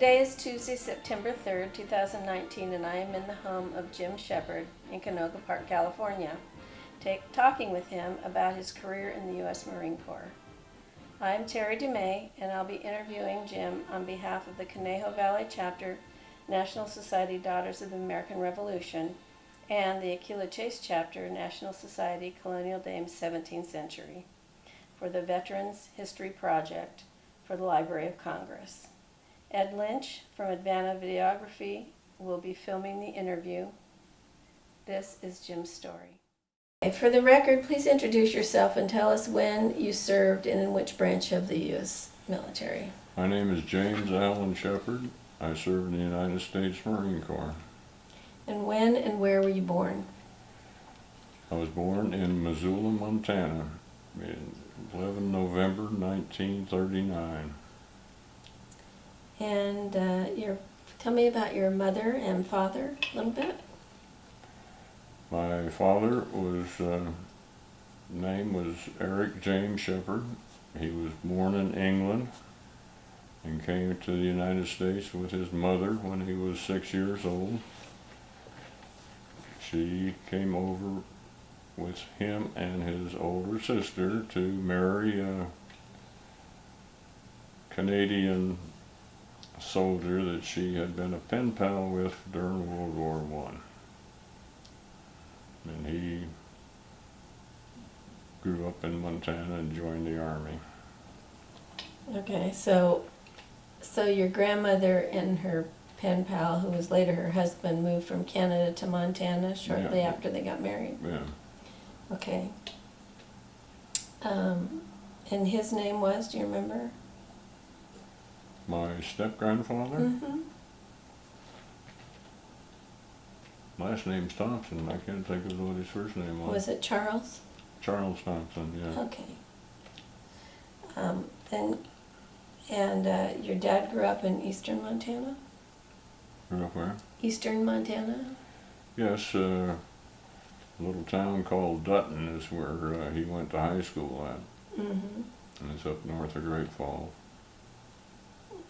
Today is Tuesday, September 3rd, 2019, and I am in the home of Jim Shepard in Canoga Park, California, talking with him about his career in the U.S. Marine Corps. I'm Terry DeMay, and I'll be interviewing Jim on behalf of the Conejo Valley Chapter, National Society Daughters of the American Revolution, and the Aquila Chase Chapter, National Society Colonial Dames 17th Century, for the Veterans History Project for the Library of Congress. Ed Lynch from Advana Videography will be filming the interview. This is Jim's story. For the record, please introduce yourself and tell us when you served and in which branch of the U.S. military. My name is James Allen Shepard. I served in the United States Marine Corps. And when and where were you born? I was born in Missoula, Montana, in 11 November 1939. And tell me about your mother and father a little bit. My father name was Eric James Shepard. He was born in England and came to the United States with his mother when he was 6 years old. She came over with him and his older sister to marry a Canadian soldier that she had been a pen pal with during World War I. And he grew up in Montana and joined the Army. Okay, so your grandmother and her pen pal, who was later her husband, moved from Canada to Montana shortly after they got married? Yeah. Okay. And his name was, do you remember? My step-grandfather? Mm-hmm. Last name's Thompson. I can't think of what his first name was. Was it Charles? Charles Thompson, yeah. Okay. And your dad grew up in eastern Montana? Grew up where? Eastern Montana? Yes, a little town called Dutton is where he went to high school at. Mm-hmm. And it's up north of Great Falls.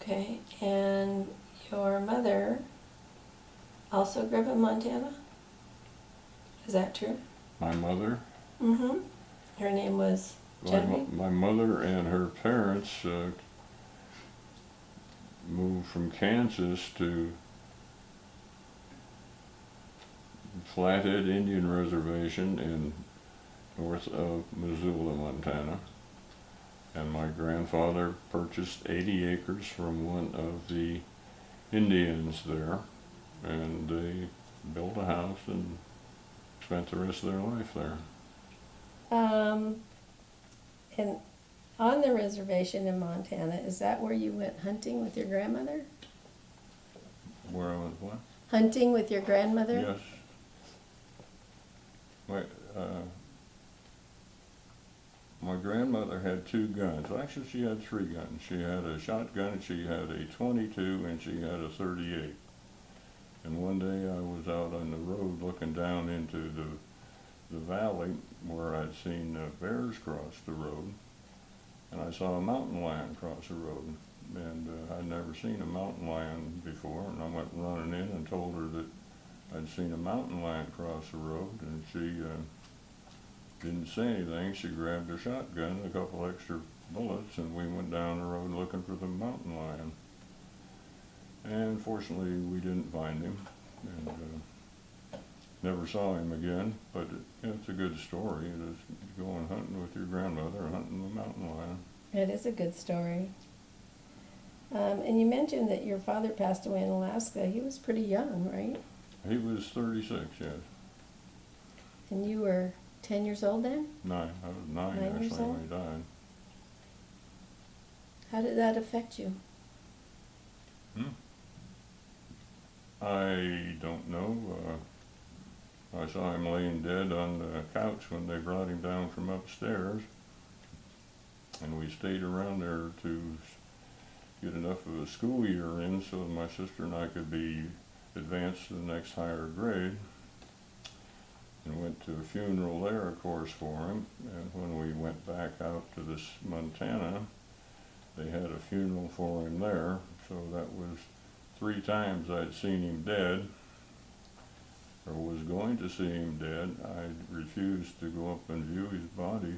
Okay, and your mother also grew up in Montana? Is that true? My mother? Mm-hmm. Her name was Jenny? My mother and her parents moved from Kansas to Flathead Indian Reservation in north of Missoula, Montana. And my grandfather purchased 80 acres from one of the Indians there, and they built a house and spent the rest of their life there. And on the reservation in Montana, is that where you went hunting with your grandmother? Where I went what? Hunting with your grandmother? Yes. My grandmother had 2 guns. Well, actually, she had 3 guns. She had a shotgun, she had a .22, and she had a .38. And one day I was out on the road looking down into the valley where I'd seen bears cross the road, and I saw a mountain lion cross the road. And I'd never seen a mountain lion before, and I went running in and told her that I'd seen a mountain lion cross the road, and she didn't say anything. She grabbed her shotgun, a couple extra bullets, and we went down the road looking for the mountain lion. And fortunately, we didn't find him, and never saw him again. But it's a good story. It is going hunting with your grandmother, hunting the mountain lion. It is a good story. And you mentioned that your father passed away in Alaska. He was pretty young, right? He was 36, yes. And you were 10 years old then? 9. I was 9 years actually old? when he died. How did that affect you? I don't know. I saw him laying dead on the couch when they brought him down from upstairs, and we stayed around there to get enough of a school year in so my sister and I could be advanced to the next higher grade, and went to a funeral there, of course, for him. And when we went back out to this Montana, they had a funeral for him there, so that was 3 times I'd seen him dead, or was going to see him dead. I refused to go up and view his body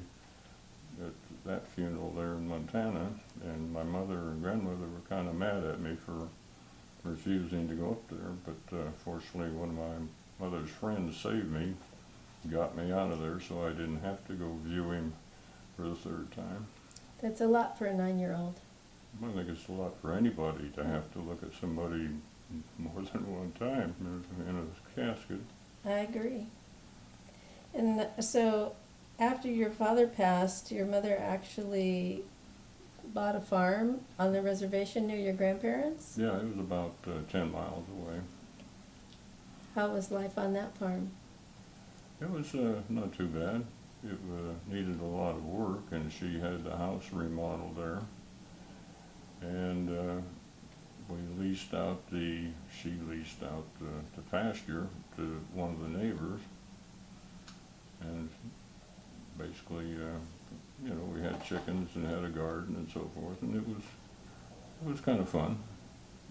at that funeral there in Montana, and my mother and grandmother were kind of mad at me for refusing to go up there, but fortunately one of my mother's friends saved me, got me out of there, so I didn't have to go view him for the 3rd time. That's a lot for a 9-year-old. I think it's a lot for anybody to have to look at somebody more than one time in a casket. I agree. And so after your father passed, your mother actually bought a farm on the reservation near your grandparents? Yeah, it was about 10 miles away. How was life on that farm? It was not too bad. It needed a lot of work, and she had the house remodeled there. And she leased out the pasture to one of the neighbors. And basically, we had chickens and had a garden and so forth, and it was kind of fun.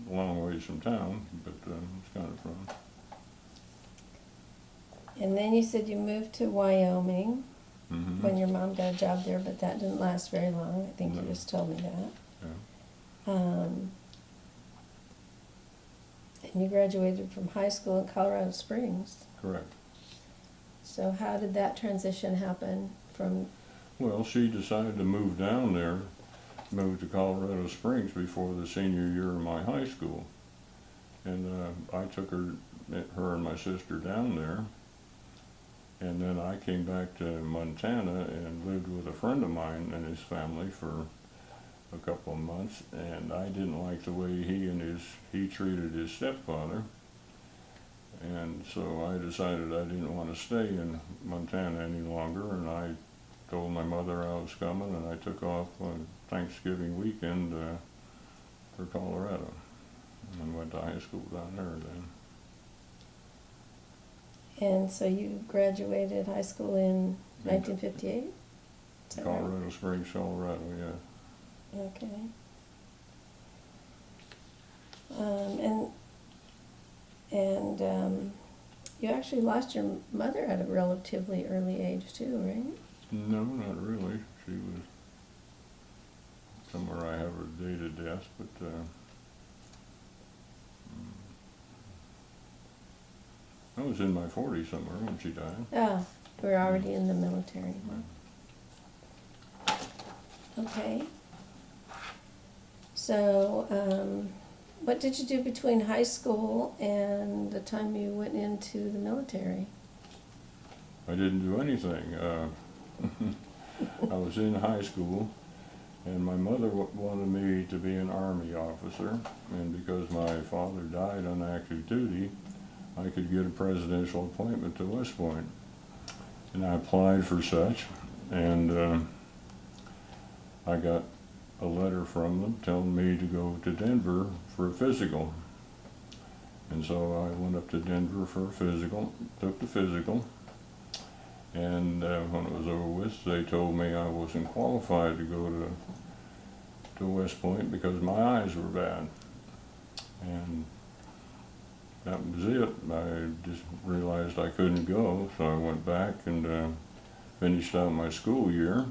A long ways from town, but it was kind of fun. And then you said you moved to Wyoming Mm-hmm. when your mom got a job there, but that didn't last very long. I think No. you just told me that. Yeah. And you graduated from high school in Colorado Springs. Correct. So how did that transition happen from? Well, she decided to move down there, moved to Colorado Springs before the senior year of my high school. And I took her and my sister down there. And then I came back to Montana and lived with a friend of mine and his family for a couple of months. And I didn't like the way he treated his stepfather. And so I decided I didn't want to stay in Montana any longer, and I told my mother I was coming, and I took off on Thanksgiving weekend for Colorado, and went to high school down there then. And so you graduated high school in 1958? Colorado Springs, Colorado, yeah. Okay. And you actually lost your mother at a relatively early age too, right? No, not really. She was somewhere I have her day to death, but I was in my 40s somewhere when she died. Oh, you were already in the military. Okay. So, what did you do between high school and the time you went into the military? I didn't do anything. I was in high school, and my mother wanted me to be an Army officer, and because my father died on active duty, I could get a presidential appointment to West Point. And I applied for such, and I got a letter from them telling me to go to Denver for a physical. And so I went up to Denver for a physical, took the physical, and when it was over with, they told me I wasn't qualified to go to West Point because my eyes were bad. And that was it. I just realized I couldn't go, so I went back and finished out my school year.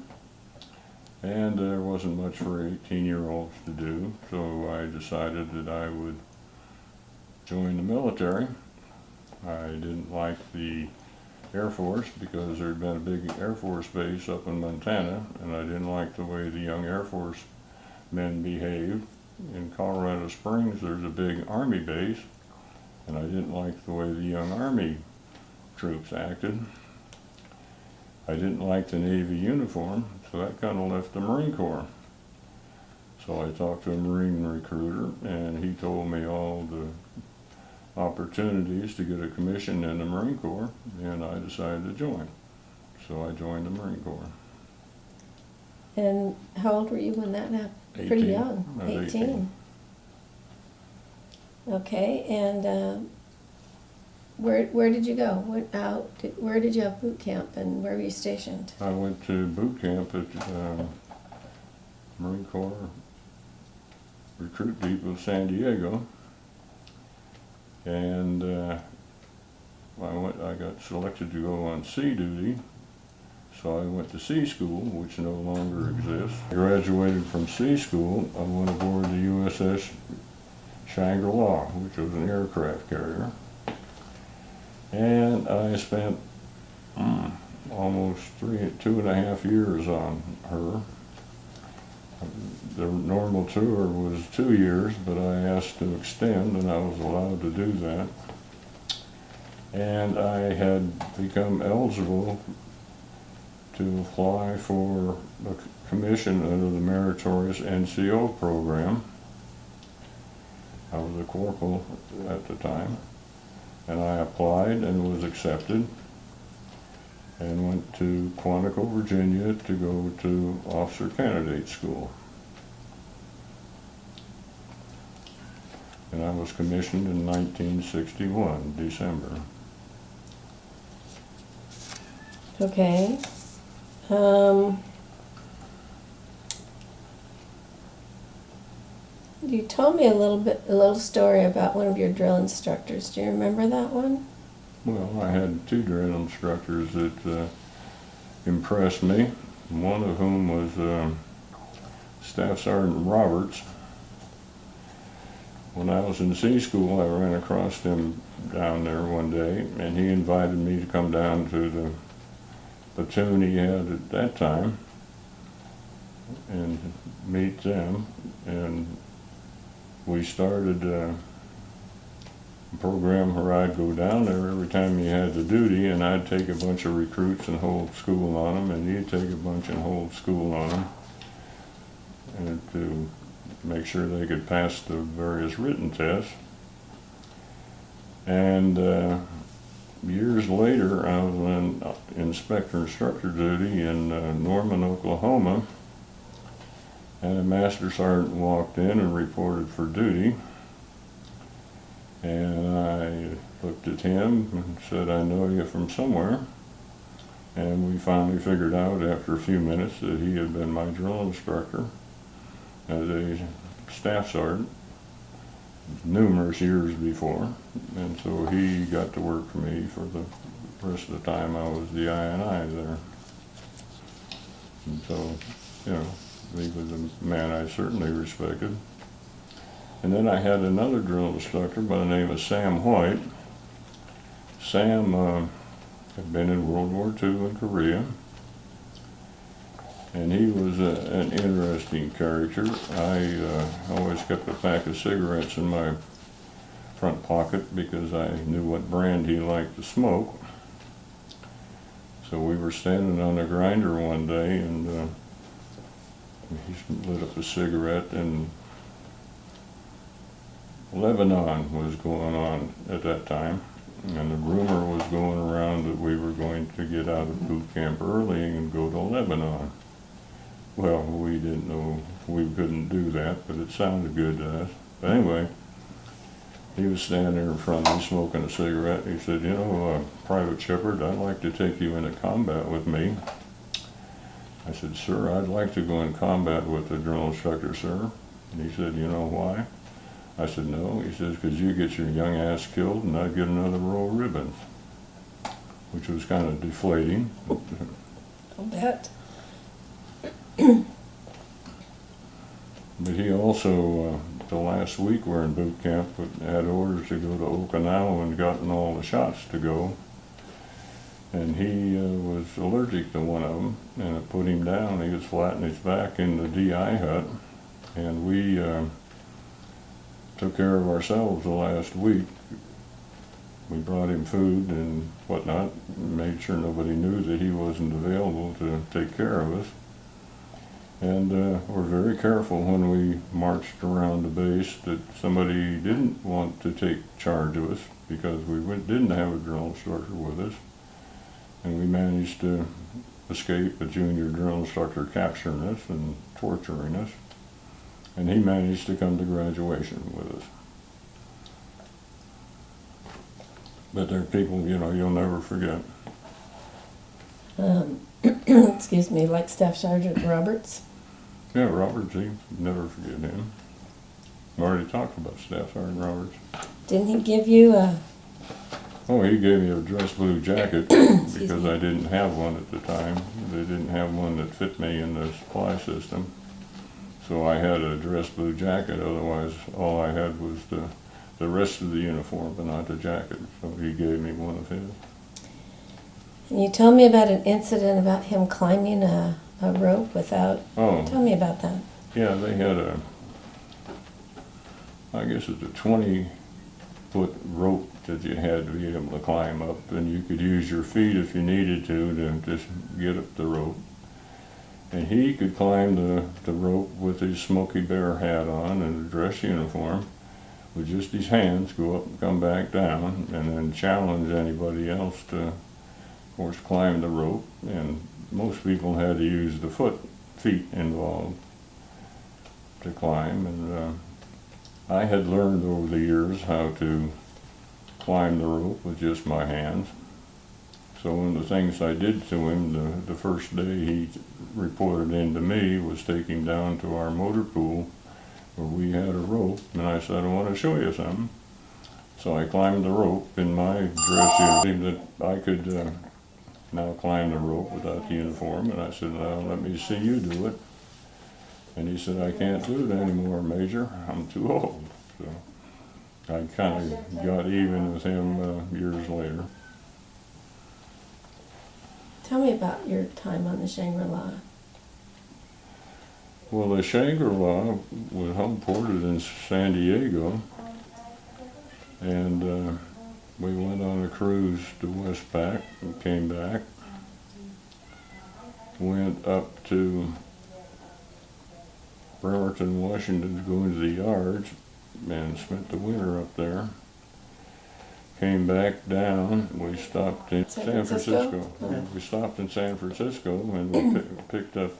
And there wasn't much for 18-year-olds to do, so I decided that I would join the military. I didn't like the Air Force because there had been a big Air Force base up in Montana, and I didn't like the way the young Air Force men behaved. In Colorado Springs, there's a big Army base, and I didn't like the way the young Army troops acted. I didn't like the Navy uniform, so that kind of left the Marine Corps. So I talked to a Marine recruiter, and he told me all the opportunities to get a commission in the Marine Corps, and I decided to join. So I joined the Marine Corps. And how old were you when that happened? 18. Pretty young, I was 18. Okay, and where did you go? Where did you have boot camp, and where were you stationed? I went to boot camp at Marine Corps Recruit Depot, San Diego, And I got selected to go on sea duty, so I went to sea school, which no longer exists. I graduated from sea school. I went aboard the USS Shangri-La, which was an aircraft carrier. And I spent almost 2.5 years on her. The normal tour was 2 years, but I asked to extend, and I was allowed to do that. And I had become eligible to apply for a commission under the meritorious NCO program. I was a corporal at the time, and I applied and was accepted, and went to Quantico, Virginia to go to officer candidate school. And I was commissioned in 1961, December. Okay. You told me a little story about one of your drill instructors. Do you remember that one? Well, I had 2 drill instructors that impressed me, one of whom was Staff Sergeant Roberts. When I was in sea school, I ran across him down there one day, and he invited me to come down to the platoon he had at that time and meet them. And we started a program where I'd go down there every time he had the duty, and I'd take a bunch of recruits and hold school on them, and he'd take a bunch and hold school on them, and to make sure they could pass the various written tests. And years later, I was on inspector instructor duty in Norman, Oklahoma, and a master sergeant walked in and reported for duty. And I looked at him and said, "I know you from somewhere." And we finally figured out after a few minutes that he had been my drill instructor as a staff sergeant numerous years before. And so he got to work for me for the rest of the time I was the INI there. And so, you know, he was a man I certainly respected. And then I had another drill instructor by the name of Sam White. Sam had been in World War II in Korea, and he was an interesting character. I always kept a pack of cigarettes in my front pocket because I knew what brand he liked to smoke. So we were standing on a grinder one day, and he lit up a cigarette, and Lebanon was going on at that time, and the rumor was going around that we were going to get out of boot camp early and go to Lebanon. Well, we didn't know we couldn't do that, but it sounded good to us. But anyway, he was standing there in front of me smoking a cigarette. He said, "You know, Private Shepard, I'd like to take you into combat with me." I said, "Sir, I'd like to go in combat with the drill instructor, sir." And he said, "You know why?" I said, "No." He says, "Because you get your young ass killed and I'd get another row of ribbons," which was kind of deflating. I'll bet. But he also, the last week we're in boot camp, had orders to go to Okinawa and gotten all the shots to go. And he was allergic to one of them, and it put him down. He was flat on his back in the DI hut, and we took care of ourselves the last week. We brought him food and whatnot, and made sure nobody knew that he wasn't available to take care of us. And we're very careful when we marched around the base that somebody didn't want to take charge of us, because we didn't have a drill instructor with us. And we managed to escape a junior drill instructor capturing us and torturing us. And he managed to come to graduation with us. But there are people, you know, you'll never forget. Excuse me, like Staff Sergeant Roberts? Yeah, Roberts, you never forget him. I already talked about Staff Sergeant Roberts. Didn't he give you a... Oh, he gave me a dress blue jacket because I didn't have one at the time. They didn't have one that fit me in the supply system. So I had a dress blue jacket, otherwise all I had was the rest of the uniform, but not the jacket. So he gave me one of his. And you told me about an incident about him climbing a rope without... Oh. Tell me about that. Yeah, they had I guess it's a 20-foot rope that you had to be able to climb up, and you could use your feet if you needed to just get up the rope. And he could climb the rope with his Smokey Bear hat on and a dress uniform with just his hands, go up and come back down, and then challenge anybody else to, of course, climb the rope. And most people had to use the feet involved to climb. And I had learned over the years how to climb the rope with just my hands. So one of the things I did to him the first day he reported in to me was take him down to our motor pool where we had a rope, and I said, I want to show you something. So I climbed the rope in my dress uniform that I could now climb the rope without the uniform, and I said, now let me see you do it. And he said, I can't do it anymore, Major, I'm too old. So I kind of got even with him years later. Tell me about your time on the Shangri-La. Well, the Shangri-La was home ported in San Diego, and we went on a cruise to Westpac and came back. Went up to Bremerton, Washington to go into the yards and spent the winter up there. Came back down, we stopped in San Francisco. Okay. We stopped in San Francisco and we picked up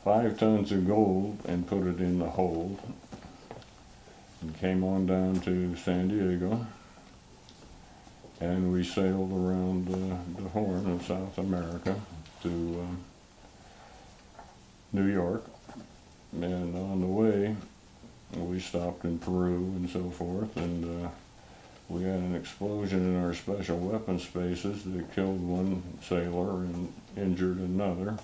5 tons of gold and put it in the hold. And came on down to San Diego, and we sailed around the Horn of South America to New York. And on the way, we stopped in Peru and so forth, and we had an explosion in our special weapons spaces that killed one sailor and injured another.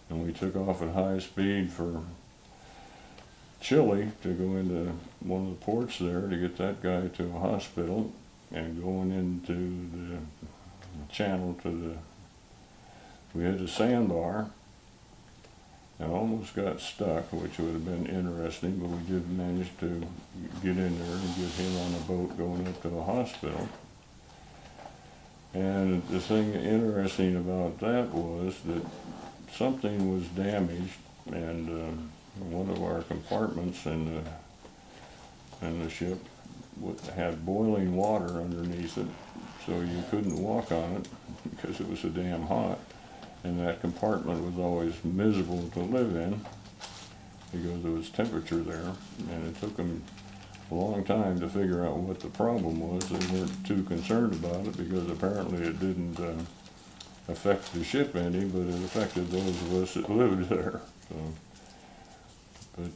And we took off at high speed for Chile to go into one of the ports there to get that guy to a hospital, and going into the channel we had a sandbar and almost got stuck, which would have been interesting, but we did manage to get in there and get him on a boat going up to the hospital. And the thing interesting about that was that something was damaged, and one of our compartments in the ship had boiling water underneath it, so you couldn't walk on it because it was so damn hot. And that compartment was always miserable to live in because there was temperature there, and it took them a long time to figure out what the problem was. They weren't too concerned about it because apparently it didn't affect the ship any, but it affected those of us that lived there. So,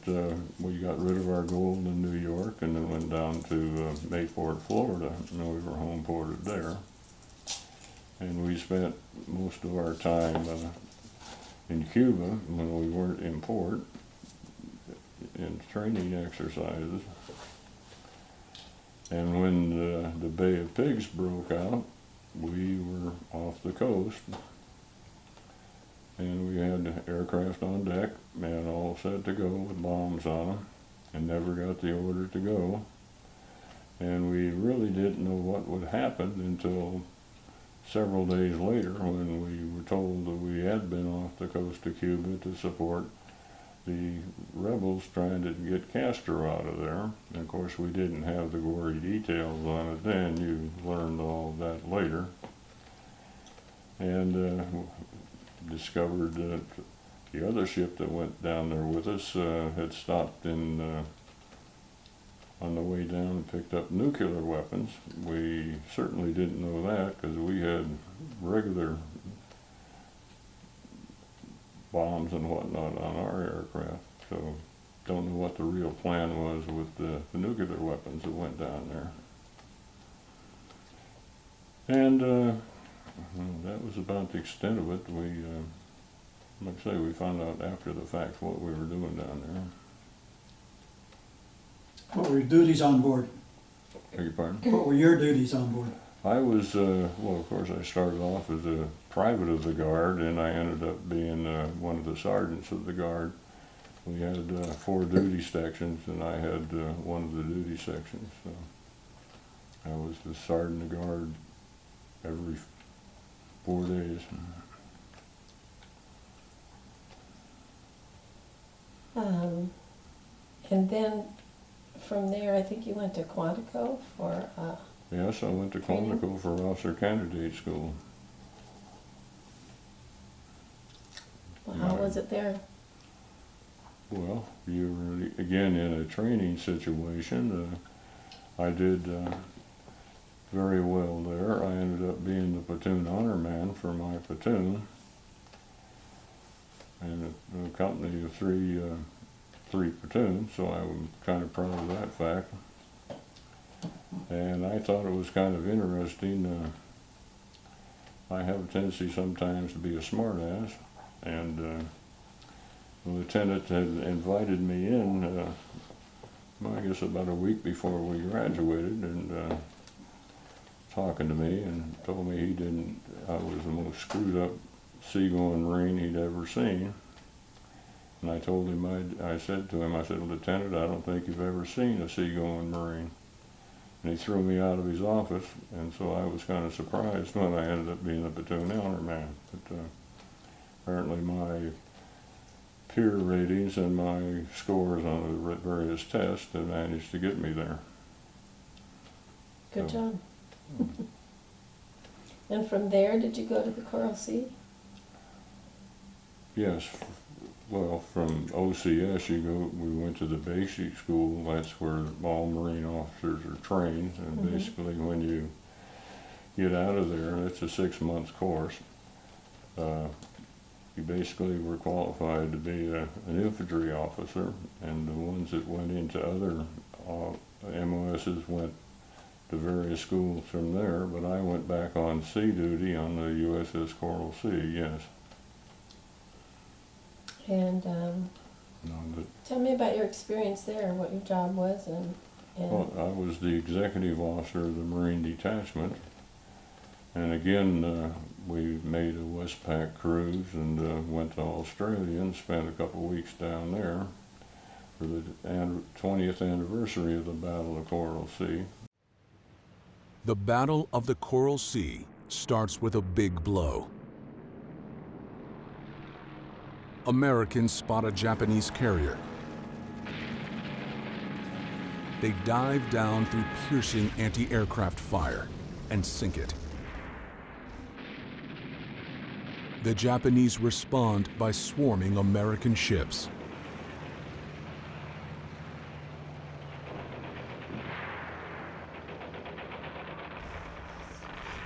but we got rid of our gold in New York and then went down to Mayport, Florida, and we were home ported there. And we spent most of our time in Cuba when we weren't in port, in training exercises. And when the Bay of Pigs broke out, we were off the coast, and we had aircraft on deck and all set to go with bombs on them, and never got the order to go. And we really didn't know what would happen until several days later, when we were told that we had been off the coast of Cuba to support the rebels trying to get Castro out of there. And of course, we didn't have the gory details on it then. You learned all of that later. And discovered that the other ship that went down there with us had stopped on the way down and picked up nuclear weapons. We certainly didn't know that because we had regular bombs and whatnot on our aircraft. So don't know what the real plan was with the nuclear weapons that went down there. And that was about the extent of it. We, like I say, we found out after the fact what we were doing down there. What were your duties on board? Beg your pardon? What were your duties on board? I was, well, of course, I started off as a private of the guard, and I ended up being one of the sergeants of the guard. We had 4 duty sections, and I had one of the duty sections. So I was the sergeant of the guard every 4 days. And then from there, I think you went to Quantico for. Yes, I went to Quantico for officer candidate school. Well, how was it there? Well, you were again in a training situation. I did very well there. I ended up being the platoon honor man for my platoon, and a company of three platoons. So I'm kind of proud of that fact. And I thought it was kind of interesting. I have a tendency sometimes to be a smartass, and the lieutenant had invited me in, I guess about a week before we graduated, and talking to me and told me I was the most screwed up seagoing Marine he'd ever seen. And I told him, I said to him, I said, Lieutenant, I don't think you've ever seen a seagoing Marine. And he threw me out of his office, and so I was kind of surprised when I ended up being a platoon honor man. But apparently my peer ratings and my scores on the various tests had managed to get me there. Good job. And from there, did you go to the Coral Sea? Yes. Well, from OCS, we went to the basic school. That's where all Marine officers are trained. And basically, when you get out of there, it's a 6-month course. You basically were qualified to be an infantry officer, and the ones that went into other MOSs went to various schools from there. But I went back on sea duty on the USS Coral Sea, yes. And tell me about your experience there, what your job was, and Well, I was the executive officer of the Marine Detachment, and again, we made a Westpac cruise and went to Australia and spent a couple of weeks down there for the 20th anniversary of the Battle of Coral Sea. The Battle of the Coral Sea starts with a big blow. Americans spot a Japanese carrier. They dive down through piercing anti-aircraft fire and sink it. The Japanese respond by swarming American ships.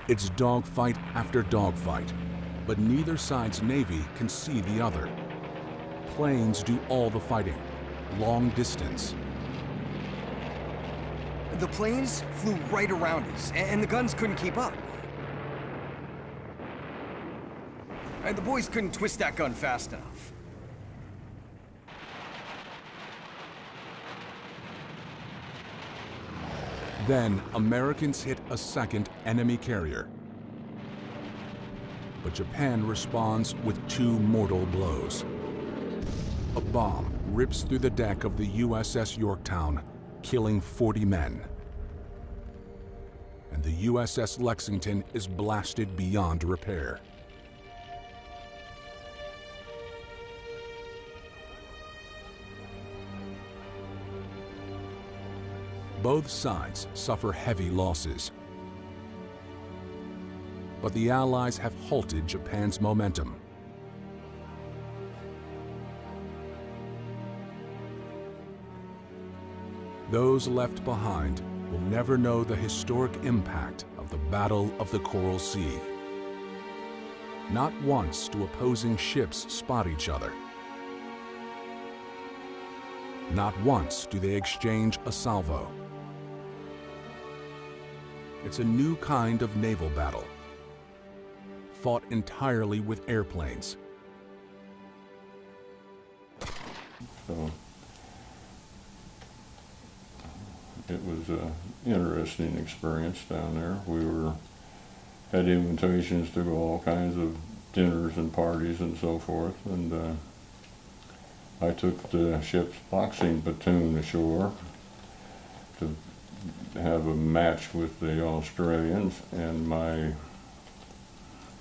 It's dogfight after dogfight, but neither side's Navy can see the other. Planes do all the fighting, long distance. The planes flew right around us, and the guns couldn't keep up. And the boys couldn't twist that gun fast enough. Then Americans hit a second enemy carrier. But Japan responds with 2 mortal blows. A bomb rips through the deck of the USS Yorktown, killing 40 men. And the USS Lexington is blasted beyond repair. Both sides suffer heavy losses. But the Allies have halted Japan's momentum. Those left behind will never know the historic impact of the Battle of the Coral Sea. Not once do opposing ships spot each other. Not once do they exchange a salvo. It's a new kind of naval battle, fought entirely with airplanes. So it was an interesting experience down there. We had invitations to go all kinds of dinners and parties and so forth, and I took the ship's boxing platoon ashore to have a match with the Australians, and my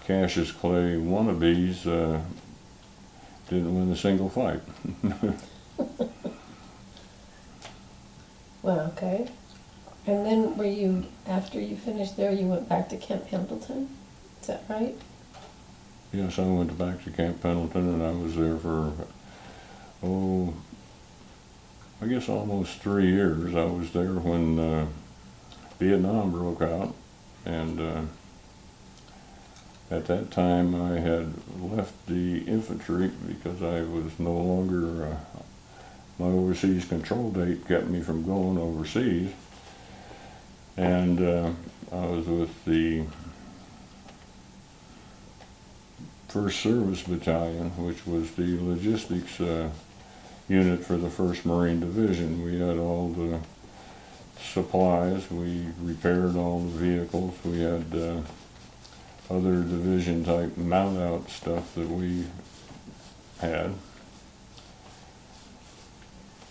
Cassius Clay wannabes didn't win a single fight. Well, okay. And then after you finished there, you went back to Camp Pendleton? Is that right? Yes, I went back to Camp Pendleton, and I was there for, I guess almost 3 years. I was there when Vietnam broke out, and at that time I had left the infantry because I was no longer, my overseas control date kept me from going overseas, and I was with the 1st Service Battalion, which was the logistics unit for the 1st Marine Division. We had all the supplies, we repaired all the vehicles, we had other division type mount out stuff that we had.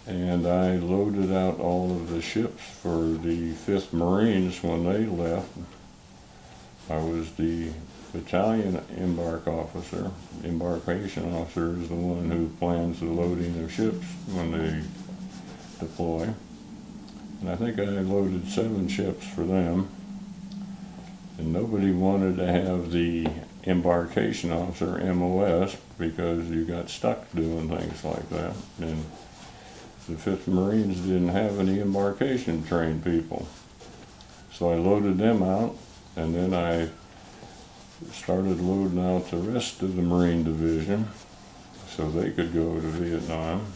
And I loaded out all of the ships for the 5th Marines when they left. I was the battalion embarkation officer is the one who plans the loading of ships when they deploy. And I think I loaded 7 ships for them. And nobody wanted to have the embarkation officer, MOS, because you got stuck doing things like that. And the 5th Marines didn't have any embarkation trained people. So I loaded them out, and then I started loading out the rest of the Marine Division so they could go to Vietnam.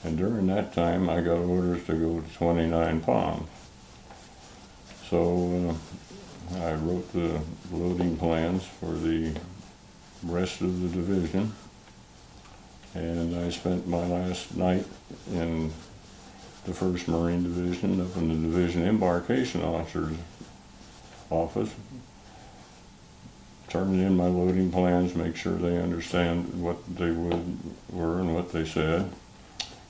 And during that time, I got orders to go to 29 Palms. So I wrote the loading plans for the rest of the division, and I spent my last night in the 1st Marine Division up in the Division Embarkation Officer's office, turning in my loading plans, make sure they understand what they were and what they said.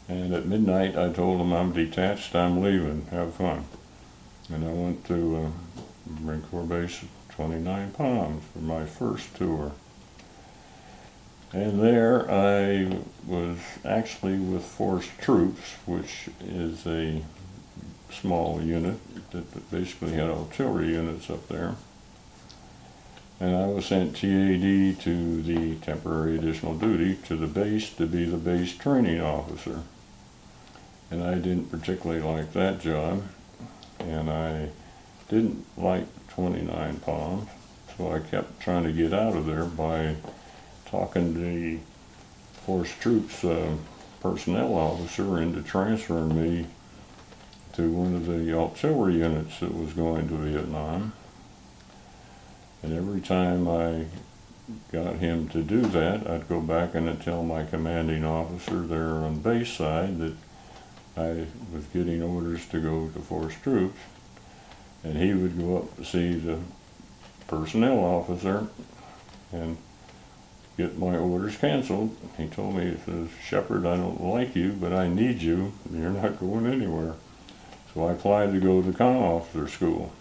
And at midnight I told them, I'm detached, I'm leaving, have fun. And I went to Marine Corps Base 29 Palms for my first tour. And there I was actually with Force Troops, which is a small unit that basically had artillery units up there. And I was sent TAD to the temporary additional duty to the base to be the base training officer. And I didn't particularly like that job, and I didn't like 29 Palms, so I kept trying to get out of there by talking to the Force Troops personnel officer into transferring me to one of the artillery units that was going to Vietnam. And every time I got him to do that, I'd go back and I'd tell my commanding officer there on base side that I was getting orders to go to Force Troops, and he would go up to see the personnel officer and get my orders canceled. He told me, he says, Shepard, I don't like you, but I need you. You're not going anywhere. So I applied to go to comm officer school.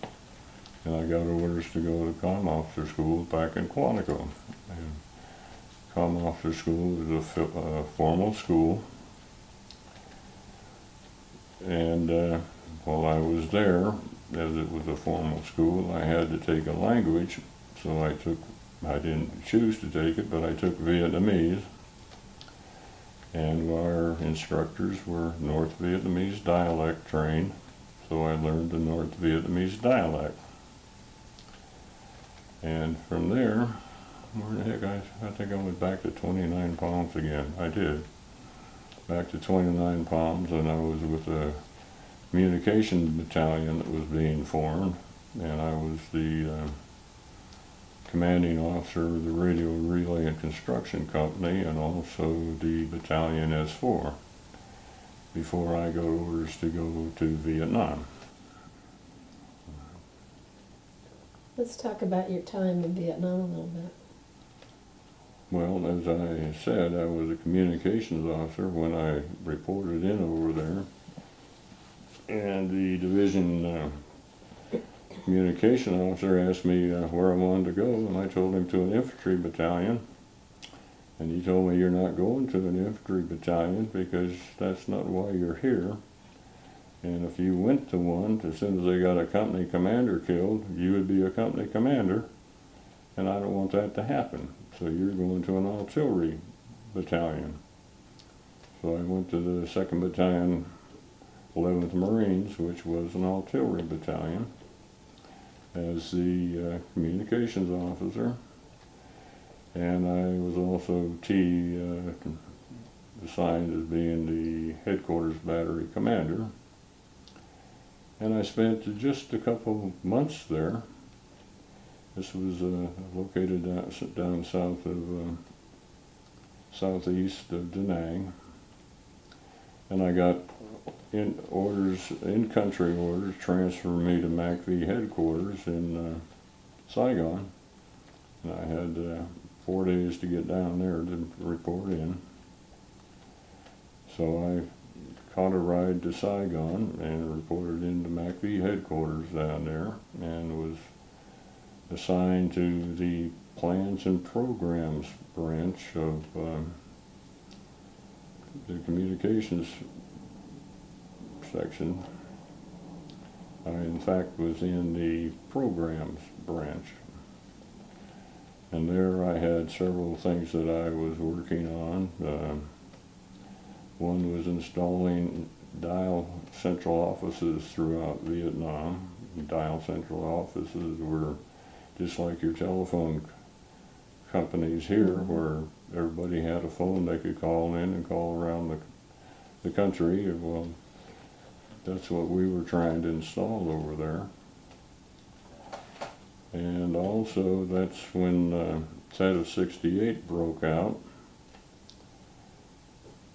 And I got orders to go to comm officer school back in Quantico. And comm officer school is a formal school. And while I was there, as it was a formal school, I had to take a language. So I didn't choose to take it, but I took Vietnamese. And our instructors were North Vietnamese dialect trained, so I learned the North Vietnamese dialect. And from there, where the heck, I think I went back to 29 Palms again. I did. back to 29 Palms, and I was with a communication battalion that was being formed, and I was the commanding officer of the radio relay and construction company, and also the battalion S4 before I got orders to go to Vietnam. Let's talk about your time in Vietnam a little bit. Well, as I said, I was a communications officer when I reported in over there, and the division communication officer asked me where I wanted to go, and I told him to an infantry battalion, and he told me, you're not going to an infantry battalion because that's not why you're here, and if you went to one, as soon as they got a company commander killed, you would be a company commander, and I don't want that to happen, so you're going to an artillery battalion. So I went to the 2nd Battalion, 11th Marines, which was an artillery battalion, as the communications officer, and I was also assigned as being the headquarters battery commander, and I spent just a couple months there. This was located down south of southeast of Da Nang, and I got in-country orders transferred me to MACV headquarters in Saigon, and I had 4 days to get down there to report in. So I caught a ride to Saigon and reported into MACV headquarters down there, and was assigned to the plans and programs branch of the communications section. I in fact was in the programs branch, and there I had several things that I was working on. One was installing dial central offices throughout Vietnam. Dial central offices were just like your telephone companies here, where everybody had a phone they could call in and call around the country. Well, that's what we were trying to install over there. And also that's when Set of 68 broke out,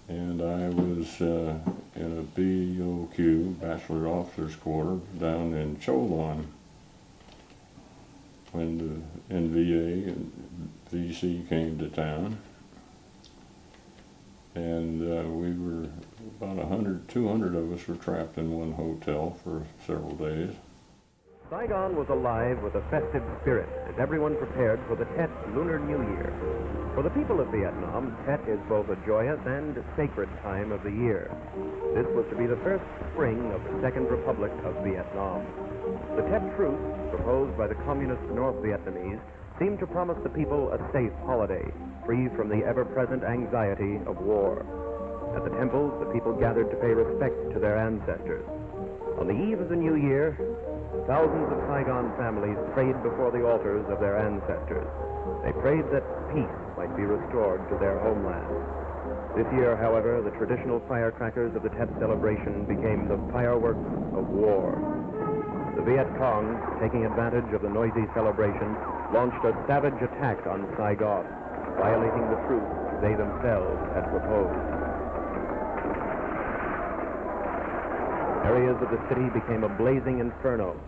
and I was in a BOQ, Bachelor Officers Quarter, down in Cholon when the NVA and VC came to town. And we were about 200 of us were trapped in one hotel for several days. Saigon was alive with a festive spirit as everyone prepared for the Tet Lunar New Year. For the people of Vietnam, Tet is both a joyous and sacred time of the year. This was to be the first spring of the Second Republic of Vietnam. The Tet truce, proposed by the communist North Vietnamese, seemed to promise the people a safe holiday, free from the ever-present anxiety of war. At the temples, the people gathered to pay respect to their ancestors. On the eve of the New Year, thousands of Saigon families prayed before the altars of their ancestors. They prayed that peace might be restored to their homeland. This year, however, the traditional firecrackers of the Tet celebration became the fireworks of war. The Viet Cong, taking advantage of the noisy celebration, launched a savage attack on Saigon, violating the truce they themselves had proposed. Areas of the city became a blazing inferno.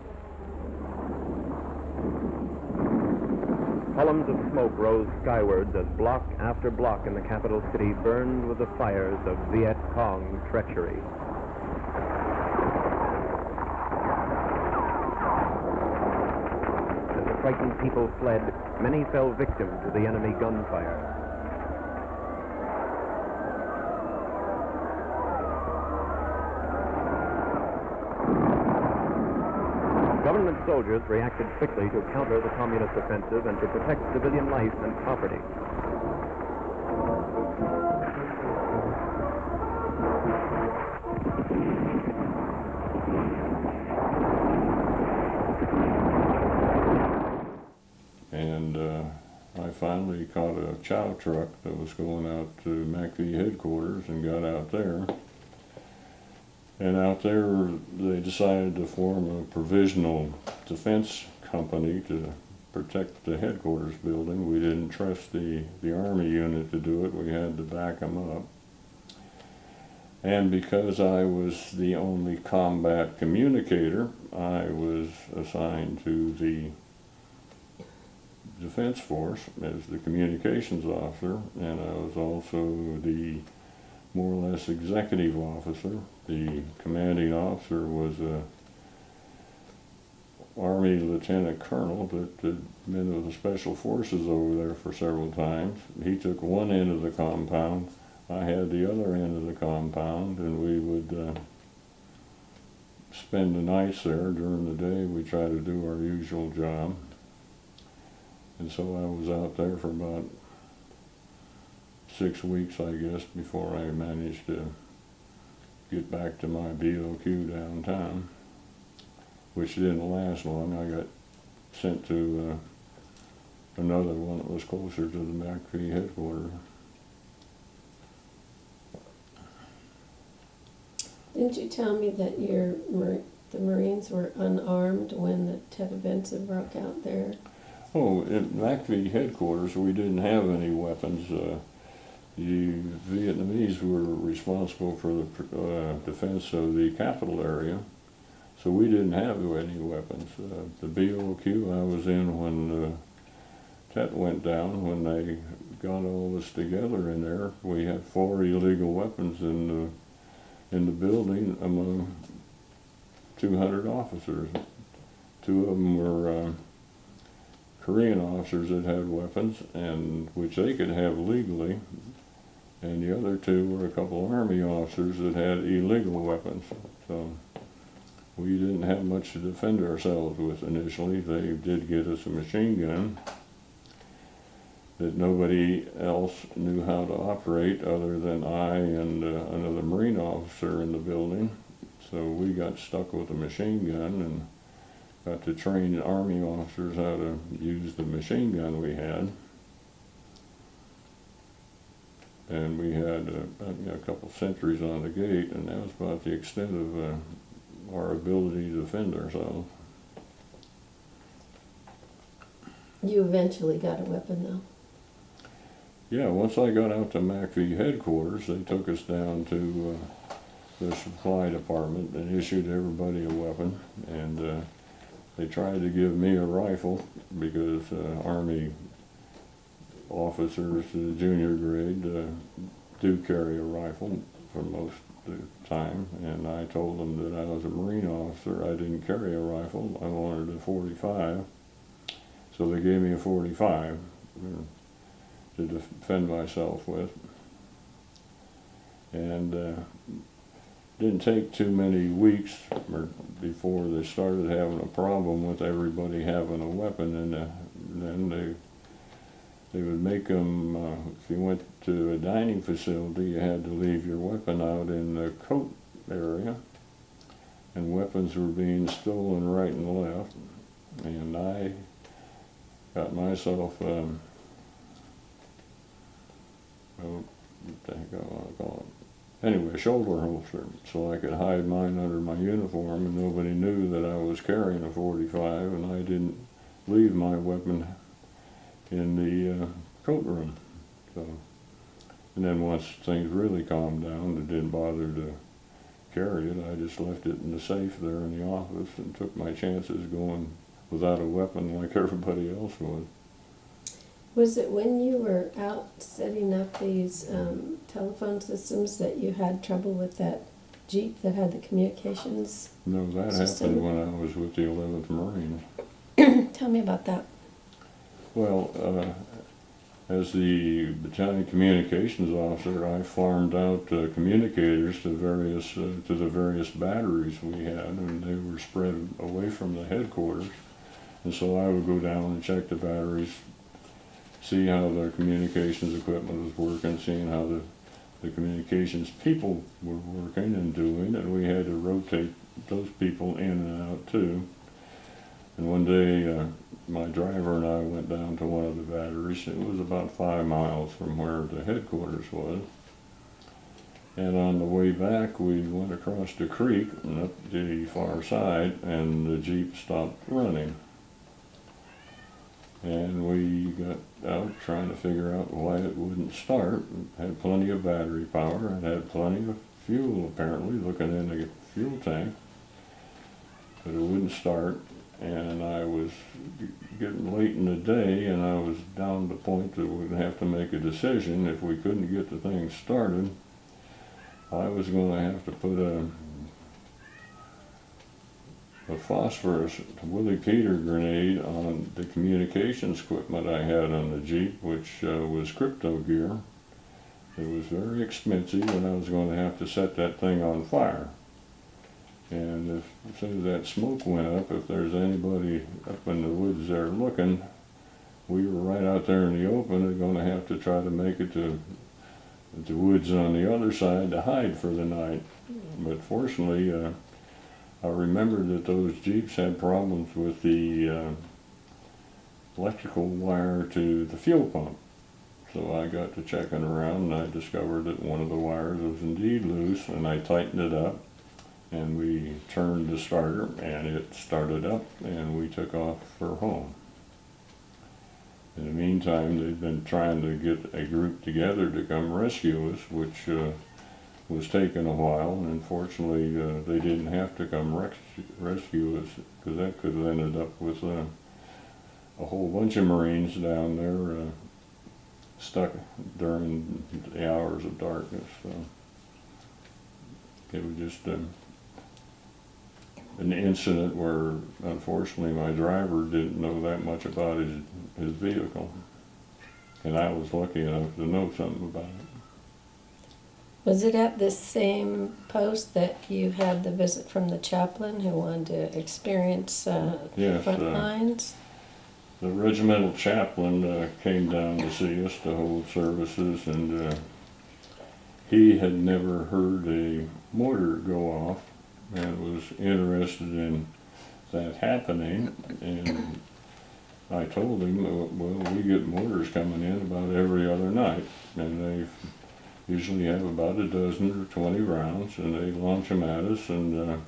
Columns of smoke rose skywards as block after block in the capital city burned with the fires of Viet Cong treachery. As the frightened people fled, many fell victim to the enemy gunfire. Government soldiers reacted quickly to counter the communist offensive and to protect civilian life and property. And I finally caught a chow truck that was going out to MACV headquarters and got out there. And out there, they decided to form a provisional defense company to protect the headquarters building. We didn't trust the Army unit to do it. We had to back them up. And because I was the only combat communicator, I was assigned to the Defense Force as the communications officer, and I was also the more or less executive officer. The commanding officer was a Army Lieutenant Colonel that had been with the Special Forces over there for several times. He took one end of the compound, I had the other end of the compound, and we would spend the nights there. During the day we tried to do our usual job. And so I was out there for about 6 weeks, I guess, before I managed to get back to my BOQ downtown, which didn't last long. I got sent to another one that was closer to the MACV headquarters. Didn't you tell me that the Marines were unarmed when the Tet Offensive broke out there? Oh, at MACV headquarters, we didn't have any weapons. The Vietnamese were responsible for the defense of the capital area, so we didn't have any weapons. The BOQ I was in when Tet went down, when they got all this together in there, we had 4 illegal weapons in the building among 200 officers. 2 of them were Korean officers that had weapons, and which they could have legally, and the other 2 were a couple of Army officers that had illegal weapons. So we didn't have much to defend ourselves with initially. They did get us a machine gun that nobody else knew how to operate other than I and another Marine officer in the building. So we got stuck with a machine gun and got to train Army officers how to use the machine gun we had. And we had a couple sentries on the gate, and that was about the extent of our ability to defend ourselves. You eventually got a weapon, though. Yeah, once I got out to MACV headquarters, they took us down to the supply department and issued everybody a weapon. And they tried to give me a rifle because Army officers, junior grade, do carry a rifle for most of the time. And I told them that I was a Marine officer. I didn't carry a rifle. I wanted a .45. So they gave me a .45. To defend myself with. And didn't take too many weeks before they started having a problem with everybody having a weapon, and then they would make them, if you went to a dining facility, you had to leave your weapon out in the coat area, and weapons were being stolen right and left. And I got myself what the heck I want to call it. Anyway, a shoulder holster, so I could hide mine under my uniform, and nobody knew that I was carrying a .45, and I didn't leave my weapon in the coat room. So, and then once things really calmed down, it didn't bother to carry it. I just left it in the safe there in the office and took my chances going without a weapon like everybody else was. Was it when you were out setting up these telephone systems that you had trouble with that Jeep that had the communications? No, that system? happened when I was with the 11th Marines. Tell me about that. Well, as the battalion communications officer, I farmed out communicators to the various batteries we had, and they were spread away from the headquarters. And so I would go down and check the batteries, see how the communications equipment was working, seeing how the communications people were working and doing, and we had to rotate those people in and out too. And one day, my driver and I went down to one of the batteries. It was about 5 miles from where the headquarters was. And on the way back, we went across the creek and up the far side, and the Jeep stopped running. And we got out trying to figure out why it wouldn't start. It had plenty of battery power and had plenty of fuel, apparently, looking in the fuel tank. But it wouldn't start, and I was getting late in the day, and I was down to the point that we'd have to make a decision. If we couldn't get the thing started, I was going to have to put a phosphorus Willie Peter grenade on the communications equipment I had on the Jeep, which was crypto gear. It was very expensive, and I was going to have to set that thing on fire. And as soon as that smoke went up, if there's anybody up in the woods there looking, we were right out there in the open and going to have to try to make it to the woods on the other side to hide for the night. But fortunately, I remembered that those Jeeps had problems with the electrical wire to the fuel pump. So I got to checking around, and I discovered that one of the wires was indeed loose, and I tightened it up, and we turned the starter, and it started up, and we took off for home. In the meantime, they'd been trying to get a group together to come rescue us, which was taking a while, and unfortunately they didn't have to come rescue us, because that could have ended up with a whole bunch of Marines down there stuck during the hours of darkness. So it was just an incident where, unfortunately, my driver didn't know that much about his vehicle, and I was lucky enough to know something about it. Was it at this same post that you had the visit from the chaplain who wanted to experience Yes, front lines? The regimental chaplain came down to see us to hold services, and he had never heard a mortar go off and was interested in that happening. And I told him, well, we get mortars coming in about every other night, and they usually have about a dozen or 20 rounds, and they launch them at us, and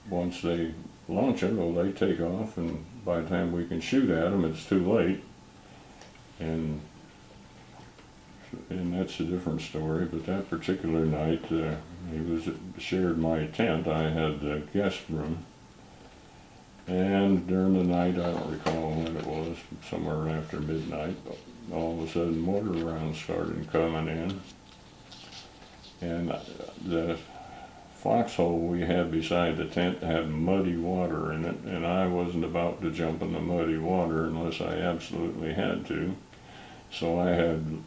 once they launch them, well, they take off, and by the time we can shoot at them, it's too late. And that's a different story. But that particular night, he shared my tent. I had a guest room, and during the night, I don't recall when it was, somewhere after midnight, all of a sudden mortar rounds started coming in, and the foxhole we had beside the tent had muddy water in it, and I wasn't about to jump in the muddy water unless I absolutely had to. So I had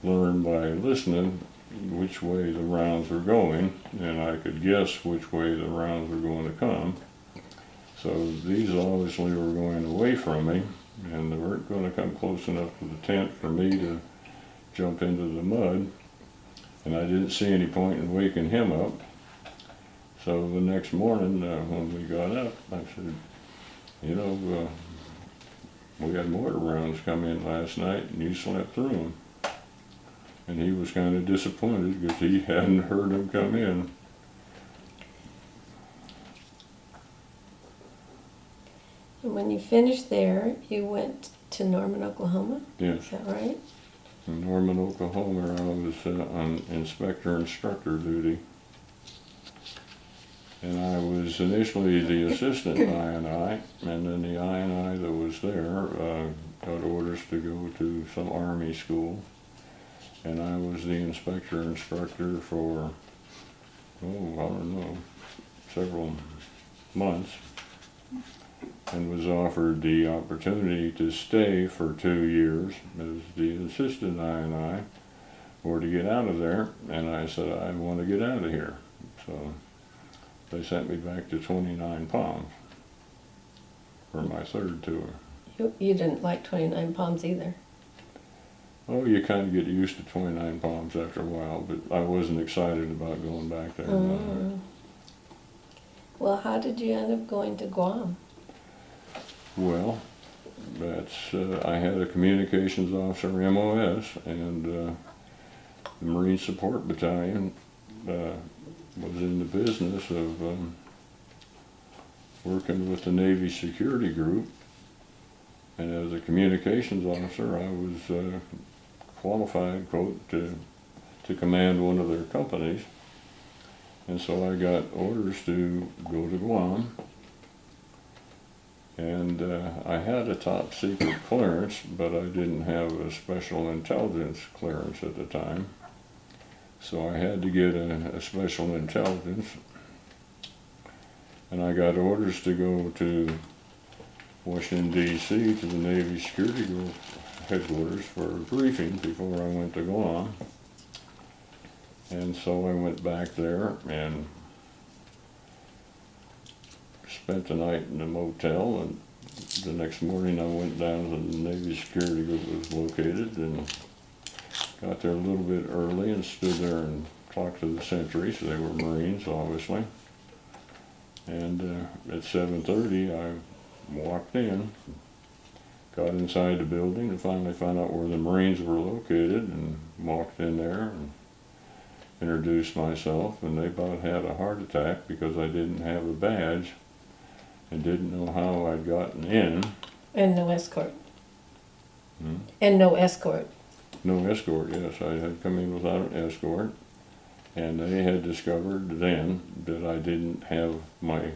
learned by listening which way the rounds were going, and I could guess which way the rounds were going to come. So these obviously were going away from me, and they weren't going to come close enough to the tent for me to jump into the mud, and I didn't see any point in waking him up. So the next morning, when we got up, I said, you know, we had mortar rounds come in last night, and you slept through them. And he was kind of disappointed because he hadn't heard them come in. And when you finished there, you went to Norman, Oklahoma? Yes. Is that right? In Norman, Oklahoma, I was on instructor duty. And I was initially the assistant INI, and then the INI that was there got orders to go to some Army school. And I was the instructor for, I don't know, several months, and was offered the opportunity to stay for 2 years as the assistant INI, or to get out of there. And I said, I want to get out of here. So they sent me back to 29 Palms for my third tour. You didn't like 29 Palms either. Oh, you kind of get used to 29 Palms after a while, but I wasn't excited about going back there. Well, how did you end up going to Guam? Well, that's, I had a communications officer, MOS, and the Marine Support Battalion was in the business of working with the Navy Security Group. And as a communications officer, I was qualified, quote, to command one of their companies. And so I got orders to go to Guam. And I had a top secret clearance, but I didn't have a special intelligence clearance at the time. So I had to get a special intelligence. And I got orders to go to Washington, D.C., to the Navy Security Group headquarters for a briefing before I went to Guam. And so I went back there and spent the night in the motel, and the next morning I went down to the Navy Security Group was located, and got there a little bit early and stood there and talked to the sentries. They were Marines, obviously. And at 7:30 I walked in, got inside the building, and finally found out where the Marines were located, and walked in there and introduced myself, and they about had a heart attack because I didn't have a badge and didn't know how I'd gotten in. And no escort. Hmm? And no escort. No escort, yes. I had come in without an escort, and they had discovered then that I didn't have my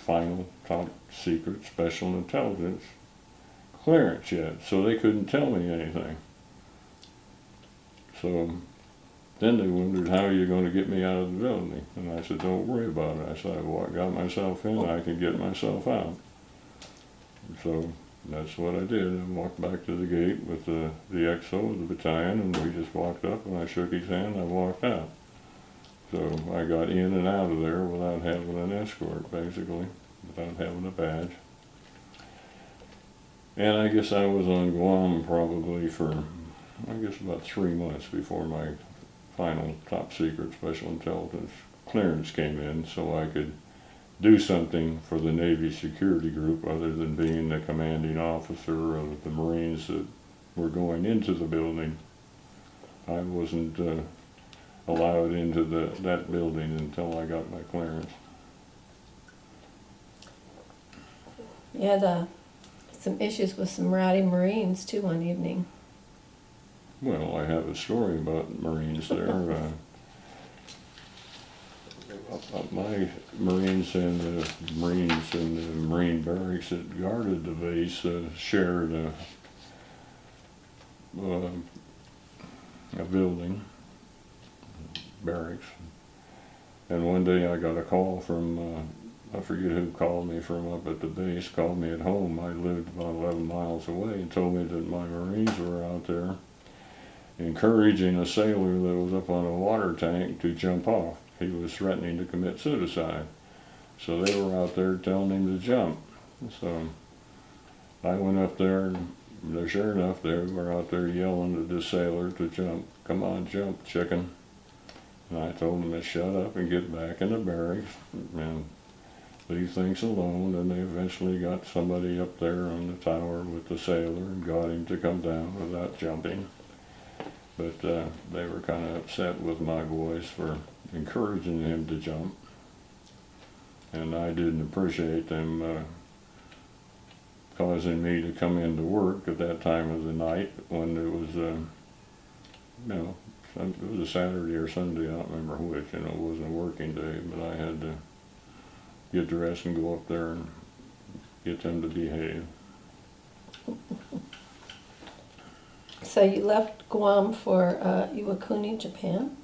final top secret special intelligence clearance yet, so they couldn't tell me anything. So then they wondered, how are you going to get me out of the building? And I said, don't worry about it. I said, I got myself in, I can get myself out. So that's what I did. I walked back to the gate with the XO of the battalion, and we just walked up, and I shook his hand, and I walked out. So I got in and out of there without having an escort, basically, without having a badge. And I guess I was on Guam probably for, I guess, about 3 months before my final top secret special intelligence clearance came in, so I could do something for the Navy Security Group other than being the commanding officer of the Marines that were going into the building. I wasn't allowed into that building until I got my clearance. You had some issues with some rowdy Marines too one evening. Well, I have a story about Marines there. My Marines and the Marine barracks that guarded the base shared a building, barracks. And one day I got a call from, I forget who called me from up at the base, called me at home. I lived about 11 miles away, and told me that my Marines were out there encouraging a sailor that was up on a water tank to jump off. He was threatening to commit suicide. So they were out there telling him to jump. So I went up there, and sure enough, they were out there yelling at the sailor to jump. Come on, jump, chicken. And I told him to shut up and get back in the barracks and leave things alone. And they eventually got somebody up there on the tower with the sailor and got him to come down without jumping. But they were kind of upset with my boys for encouraging him to jump. And I didn't appreciate them causing me to come into work at that time of the night when it was, it was a Saturday or Sunday, I don't remember which, it wasn't a working day, but I had to get dressed and go up there and get them to behave. So you left Guam for Iwakuni, Japan?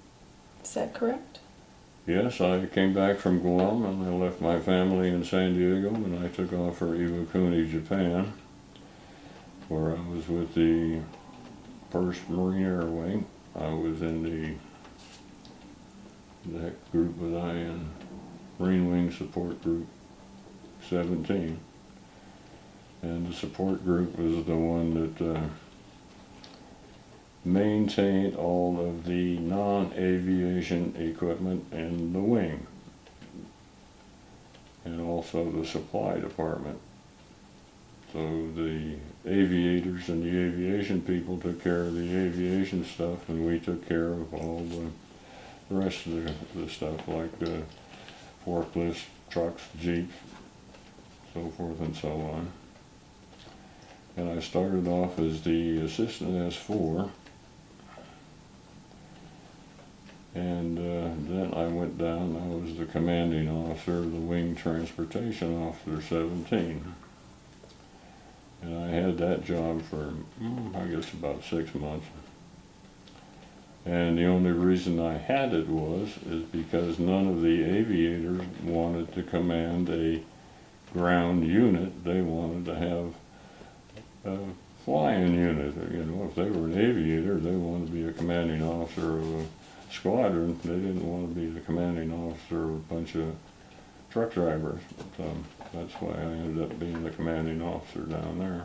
Is that correct? Yes, I came back from Guam and I left my family in San Diego, and I took off for Iwakuni, Japan, where I was with the 1st Marine Air Wing. I was in that group was I in Marine Wing Support Group 17. And the support group was the one that maintained all of the non-aviation equipment in the wing. and also the supply department. So the aviators and the aviation people took care of the aviation stuff, and we took care of all the rest of the stuff, like forklifts, trucks, jeeps, so forth and so on. And I started off as the assistant S4, and then I went down. I was the commanding officer of the Wing Transportation Officer 17. And I had that job for, I guess, about 6 months. And the only reason I had it is because none of the aviators wanted to command a ground unit. They wanted to have a flying unit. You know, if they were an aviator, they wanted to be a commanding officer of a squadron. They didn't want to be the commanding officer of a bunch of truck drivers. So that's why I ended up being the commanding officer down there.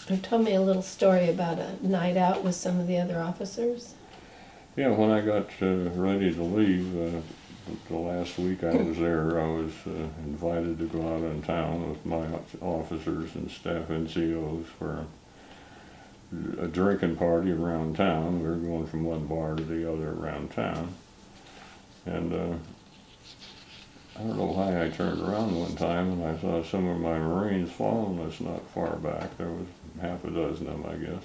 You told me a little story about a night out with some of the other officers. Yeah, when I got ready to leave, the last week I was there, I was invited to go out in town with my officers and staff NCOs for a drinking party around town. We were going from one bar to the other around town. And I don't know why I turned around one time and I saw some of my Marines following us not far back. There was half a dozen of them, I guess.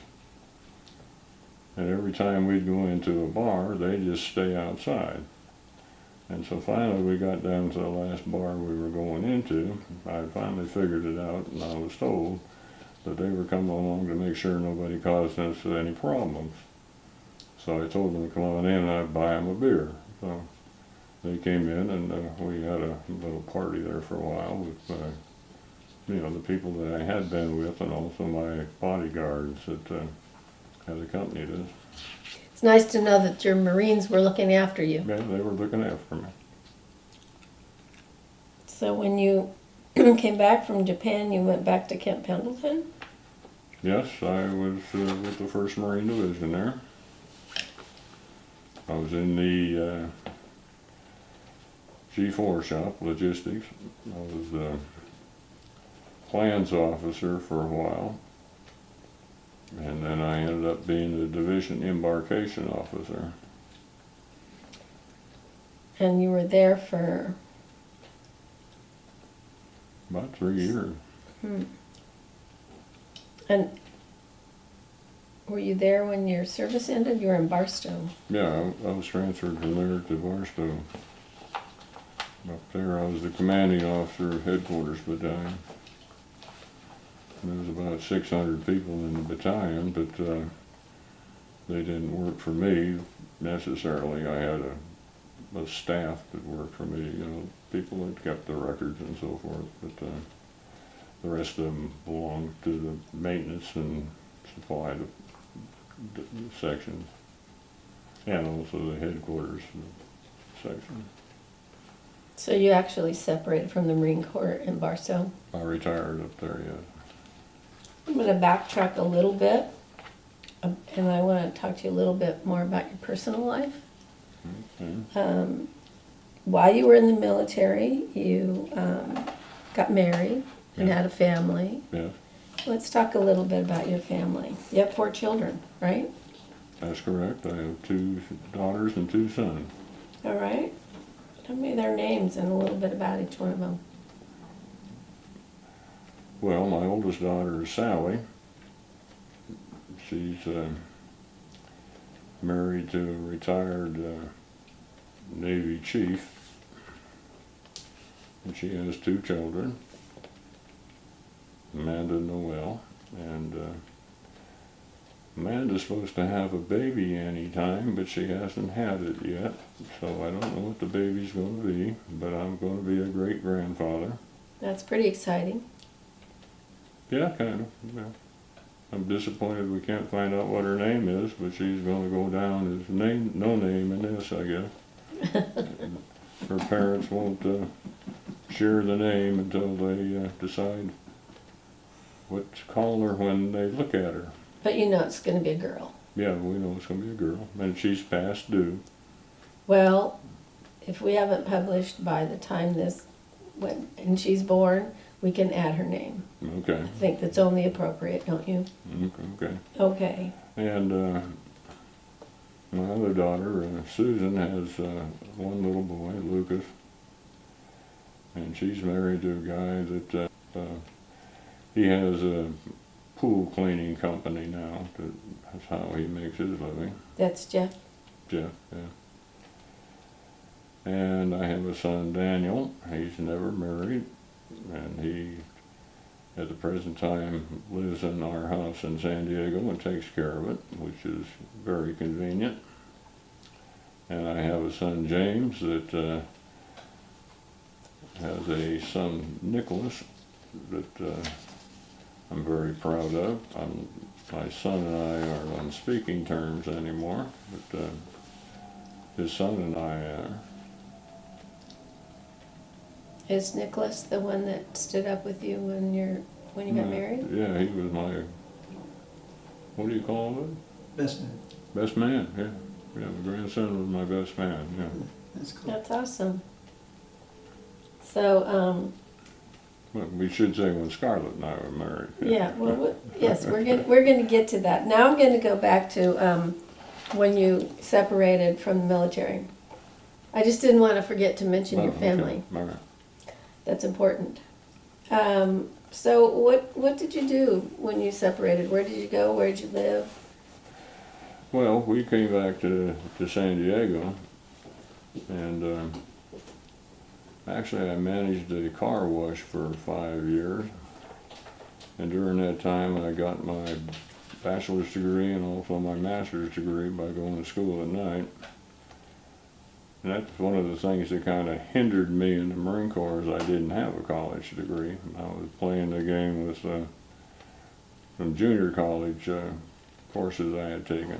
And every time we'd go into a bar, they'd just stay outside. And so finally we got down to the last bar we were going into. I finally figured it out, and I was told that they were coming along to make sure nobody caused us any problems. So I told them to come on in and I'd buy them a beer. So they came in, and we had a little party there for a while with you know, the people that I had been with, and also my bodyguards that had accompanied us. It's nice to know that your Marines were looking after you. Yeah, they were looking after me. So when you came back from Japan, you went back to Camp Pendleton? Yes, I was with the 1st Marine Division there. I was in the G4 shop, logistics. I was the plans officer for a while. And then I ended up being the division embarkation officer. And you were there for? About 3 years. And were you there when your service ended? You were in Barstow. Yeah, I was transferred from there to Barstow. Up there I was the commanding officer of headquarters battalion. There was about 600 people in the battalion, but they didn't work for me necessarily. I had a staff that worked for me, you know, people that kept the records and so forth, but the rest of them belonged to the maintenance and supply sections, and also the headquarters section. So you actually separated from the Marine Corps in Barstow? I retired up there, yes. I'm going to backtrack a little bit, and I want to talk to you a little bit more about your personal life. Okay. While you were in the military, you got married and Yeah. had a family. Yeah, Let's talk a little bit about your family. You have 4 children, right? that's correct. I have 2 daughters and 2 sons. All right. Tell me their names and a little bit about each one of them. Well, my oldest daughter is Sally. She's married to a retired Navy chief, and she has 2 children, Amanda and Noel, and Amanda's supposed to have a baby any time, but she hasn't had it yet, so I don't know what the baby's going to be, but I'm going to be a great-grandfather. That's pretty exciting. Yeah, kind of. Yeah. I'm disappointed we can't find out what her name is, but she's going to go down as no name in this, I guess. Her parents won't share the name until they decide what to call her when they look at her. But you know it's going to be a girl. Yeah, we know it's going to be a girl, and she's past due. Well, if we haven't published by the time and she's born, we can add her name. Okay. I think that's only appropriate, don't you? Okay. Okay. And my other daughter, Susan, has one little boy, Lucas, and she's married to a guy that he has a pool cleaning company now. That's how he makes his living. That's Jeff? Jeff, yeah. And I have a son, Daniel. He's never married, and he, at the present time, lives in our house in San Diego and takes care of it, which is very convenient. And I have a son, James, that has a son, Nicholas, that I'm very proud of. My son and I aren't on speaking terms anymore, but his son and I are. Is Nicholas the one that stood up with you when you got married? Yeah, he was my, what do you call it? Best man. Best man, yeah. Yeah, my grandson was my best man, yeah. That's cool. That's awesome. So, Well, we should say when Scarlett and I were married. yeah, well, yes, we're gonna get to that. Now I'm gonna go back to when you separated from the military. I just didn't want to forget to mention your family. Okay. All right. That's important. So what did you do when you separated? Where did you go? Where did you live? Well, we came back to San Diego, and actually I managed a car wash for 5 years, and during that time I got my bachelor's degree and also my master's degree by going to school at night. And that's one of the things that kind of hindered me in the Marine Corps, is I didn't have a college degree. I was playing the game with some junior college courses I had taken.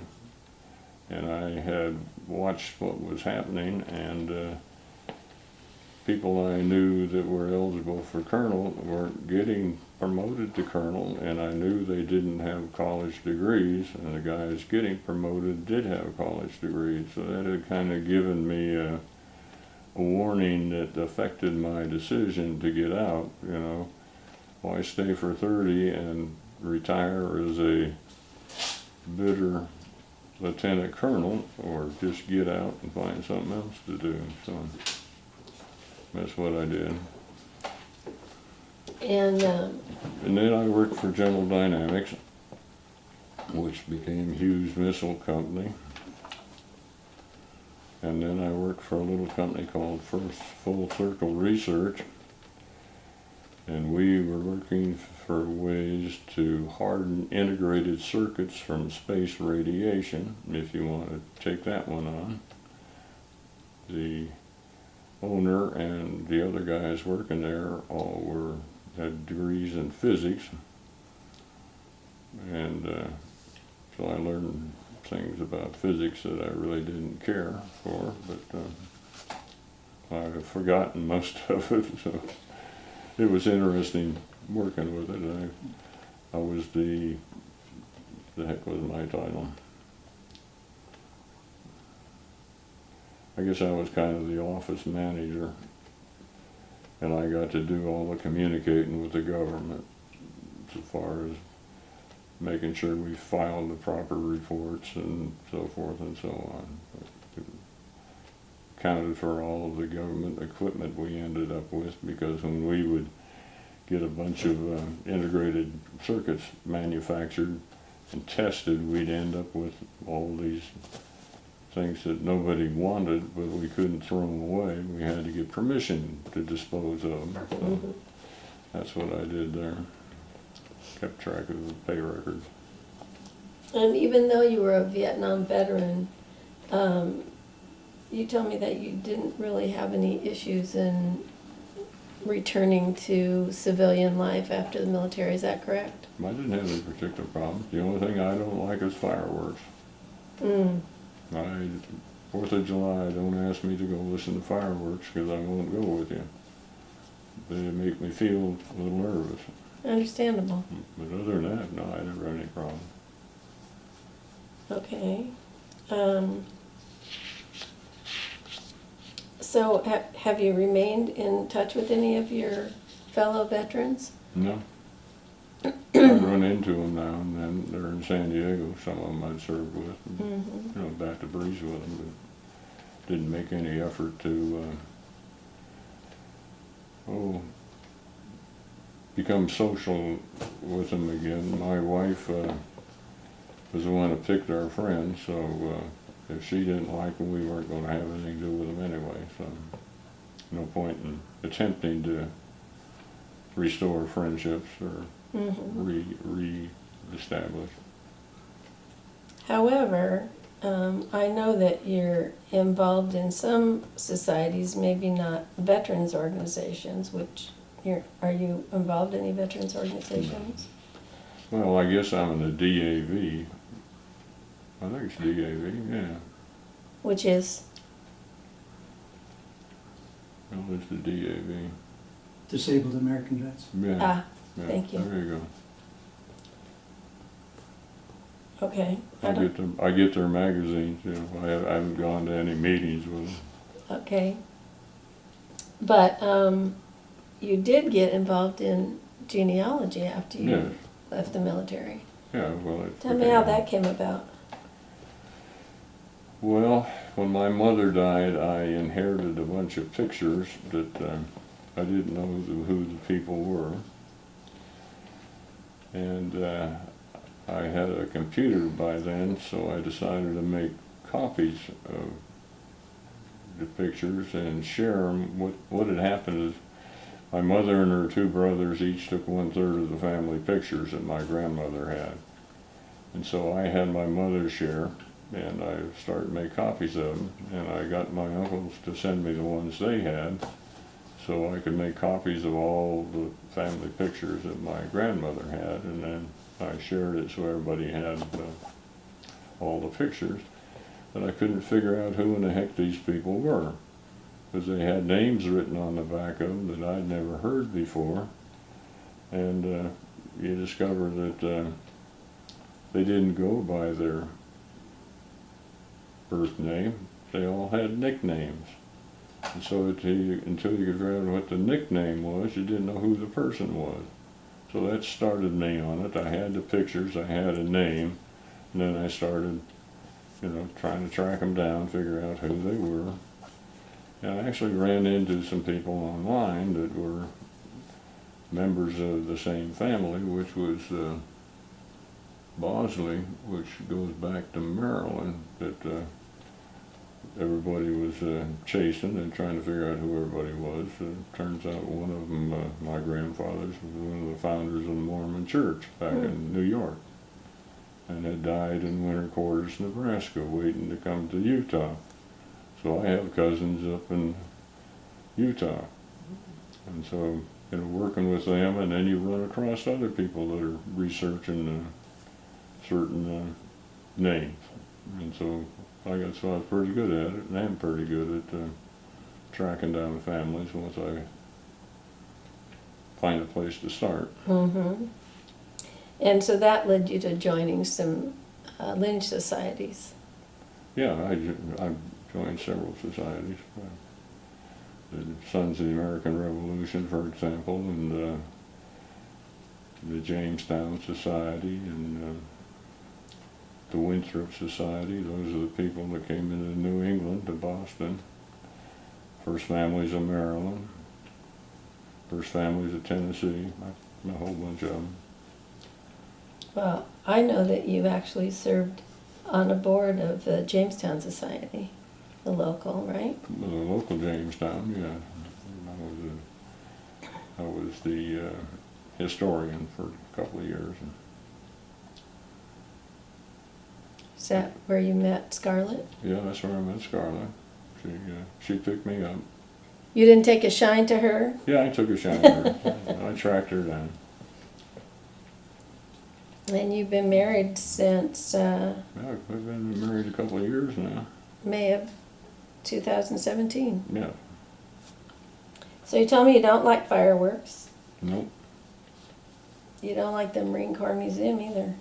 And I had watched what was happening, and people I knew that were eligible for colonel weren't getting promoted to colonel, and I knew they didn't have college degrees, and the guys getting promoted did have college degrees. So that had kind of given me a warning that affected my decision to get out. You know, why stay for 30 and retire as a bitter lieutenant colonel, or just get out and find something else to do. So that's what I did. And then I worked for General Dynamics, which became Hughes Missile Company. And then I worked for a little company called First Full Circle Research. And we were looking for ways to harden integrated circuits from space radiation, if you want to take that one on. The owner and the other guys working there all had degrees in physics, and so I learned things about physics that I really didn't care for, but I've forgotten most of it, so it was interesting working with it. I was the heck was my title? I guess I was kind of the office manager, and I got to do all the communicating with the government as far as making sure we filed the proper reports and so forth and so on. It accounted for all of the government equipment we ended up with, because when we would get a bunch of integrated circuits manufactured and tested, we'd end up with all these things that nobody wanted, but we couldn't throw them away. We had to get permission to dispose of them. So that's what I did there. Kept track of the pay records. And even though you were a Vietnam veteran, you told me that you didn't really have any issues in returning to civilian life after the military. Is that correct? I didn't have any particular problems. The only thing I don't like is fireworks. 4th of July, don't ask me to go listen to fireworks, because I won't go with you. They make me feel a little nervous. Understandable. But other than that, no, I never had any problem. So have you remained in touch with any of your fellow veterans? No. I run into them now and then. They're in San Diego. Some of them I'd served with. And, you know, back to breeze with them, but didn't make any effort to, become social with them again. My wife was the one that picked our friends, so if she didn't like them, we weren't going to have anything to do with them anyway. So no point in attempting to restore friendships or re-establish. However, I know that you're involved in some societies, maybe not veterans organizations, are you involved in any veterans organizations? Well, I guess I'm in the DAV. I think it's DAV, yeah. Which is? Well, it's the DAV. Disabled American Vets. Yeah. Yeah, thank you. There you go. Okay. I get their magazines, you know. I haven't gone to any meetings with them. Okay. But you did get involved in genealogy after you left the military. Yeah, well, Tell me how that came about. Well, when my mother died, I inherited a bunch of pictures that I didn't know who the people were. And I had a computer by then, so I decided to make copies of the pictures and share them. What had happened is my mother and her two brothers each took 1/3 of the family pictures that my grandmother had. And so I had my mother's share, and I started to make copies of them, and I got my uncles to send me the ones they had, so I could make copies of all the family pictures that my grandmother had, and then I shared it so everybody had all the pictures. But I couldn't figure out who in the heck these people were, because they had names written on the back of them that I'd never heard before, and you discover that they didn't go by their birth name. They all had nicknames. And so until you could figure out what the nickname was, you didn't know who the person was. So that started me on it. I had the pictures, I had a name, and then I started, you know, trying to track them down, figure out who they were. And I actually ran into some people online that were members of the same family, which was Bosley, which goes back to Maryland, that everybody was chasing and trying to figure out who everybody was. Turns out one of them, my grandfather's, was one of the founders of the Mormon Church back in New York, and had died in Winter Quarters, Nebraska, waiting to come to Utah. So I have cousins up in Utah, and so, you know, working with them, and then you run across other people that are researching certain names, and so I was pretty good at it, and I'm pretty good at tracking down families once I find a place to start. And so that led you to joining some lynch societies. Yeah, I joined several societies. The Sons of the American Revolution, for example, and the Jamestown Society, and the Winthrop Society. Those are the people that came into New England, to Boston. First Families of Maryland, First Families of Tennessee, a whole bunch of them. Well, I know that you actually served on a board of the Jamestown Society, the local, right? The local Jamestown, yeah. I was the historian for a couple of years. Is that where you met Scarlett? Yeah, that's where I met Scarlett. She picked me up. You didn't take a shine to her? Yeah, I took a shine to her. I tracked her down. And you've been married since Yeah, I've been married a couple of years now. May of 2017. Yeah. So you told me you don't like fireworks. Nope. You don't like the Marine Corps Museum either.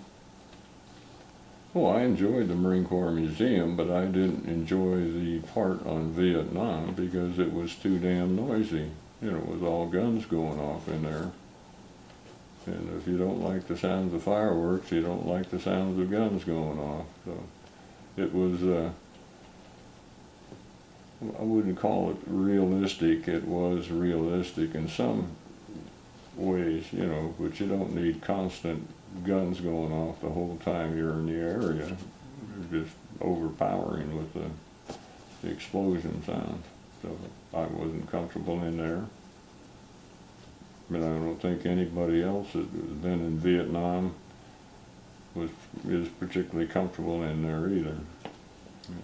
Well, I enjoyed the Marine Corps Museum, but I didn't enjoy the part on Vietnam because it was too damn noisy. You know, it was all guns going off in there. And if you don't like the sounds of fireworks, you don't like the sounds of guns going off. So it was, I wouldn't call it realistic. It was realistic in some ways, you know, but you don't need constant guns going off the whole time you're in the area. They're just overpowering with the explosion sound. So I wasn't comfortable in there. But I don't think anybody else that has been in Vietnam is particularly comfortable in there either. Yeah.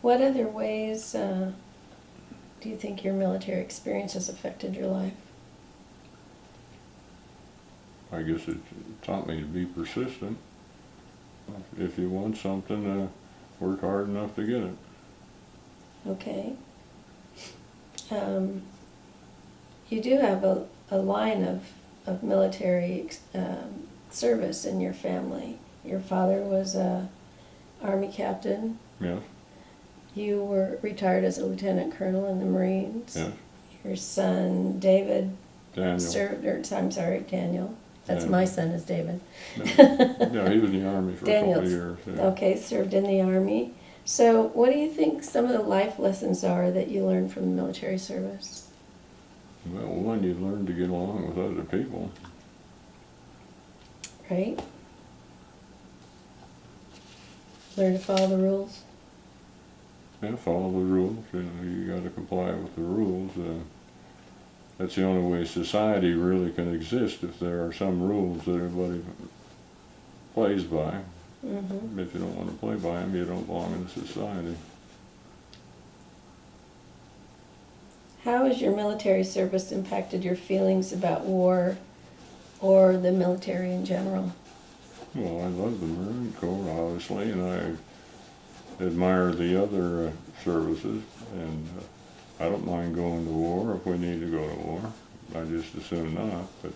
What other ways do you think your military experience has affected your life? I guess it taught me to be persistent. If you want something, work hard enough to get it. Okay. You do have a line of military service in your family. Your father was a Army captain. Yes. You were retired as a lieutenant colonel in the Marines. Yes. Your son, David, Daniel. served, or I'm sorry, Daniel. That's Daniel. my son is David. Yeah, he was in the Army for a couple of Daniel's, years. Yeah. okay, served in the Army. So what do you think some of the life lessons are that you learned from military service? Well, one, you learn to get along with other people. Right? Learn to follow the rules. Yeah, follow the rules. You know, you got to comply with the rules. That's the only way society really can exist, if there are some rules that everybody plays by. Mm-hmm. If you don't want to play by them, you don't belong in society. How has your military service impacted your feelings about war or the military in general? Well, I love the Marine Corps, obviously, and I admire the other services, and I don't mind going to war if we need to go to war. I just as soon not, but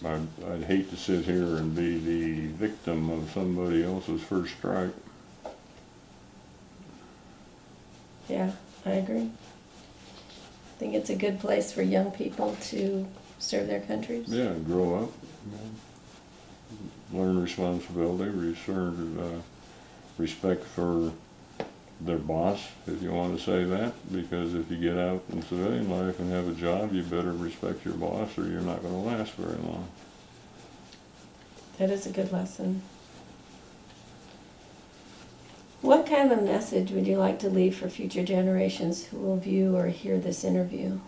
I'd hate to sit here and be the victim of somebody else's first strike. Yeah, I agree. I think it's a good place for young people to serve their countries. Yeah, grow up, learn responsibility, respect for their boss, if you want to say that, because if you get out in civilian life and have a job, you better respect your boss or you're not going to last very long. That is a good lesson. What kind of a message would you like to leave for future generations who will view or hear this interview?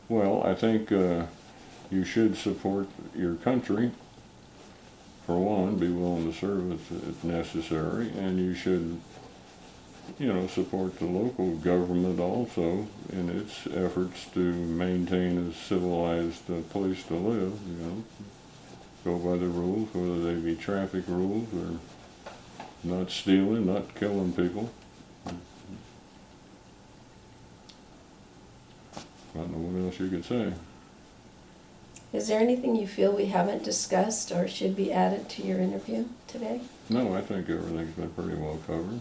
Well, I think you should support your country, for one, be willing to serve if necessary, and you should, you know, support the local government also in its efforts to maintain a civilized place to live, you know. Go by the rules, whether they be traffic rules or not stealing, not killing people. I don't know what else you could say. Is there anything you feel we haven't discussed or should be added to your interview today? No, I think everything's been pretty well covered.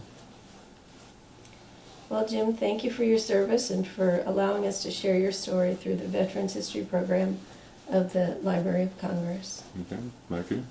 Well, Jim, thank you for your service and for allowing us to share your story through the Veterans History Program of the Library of Congress. Okay, thank you.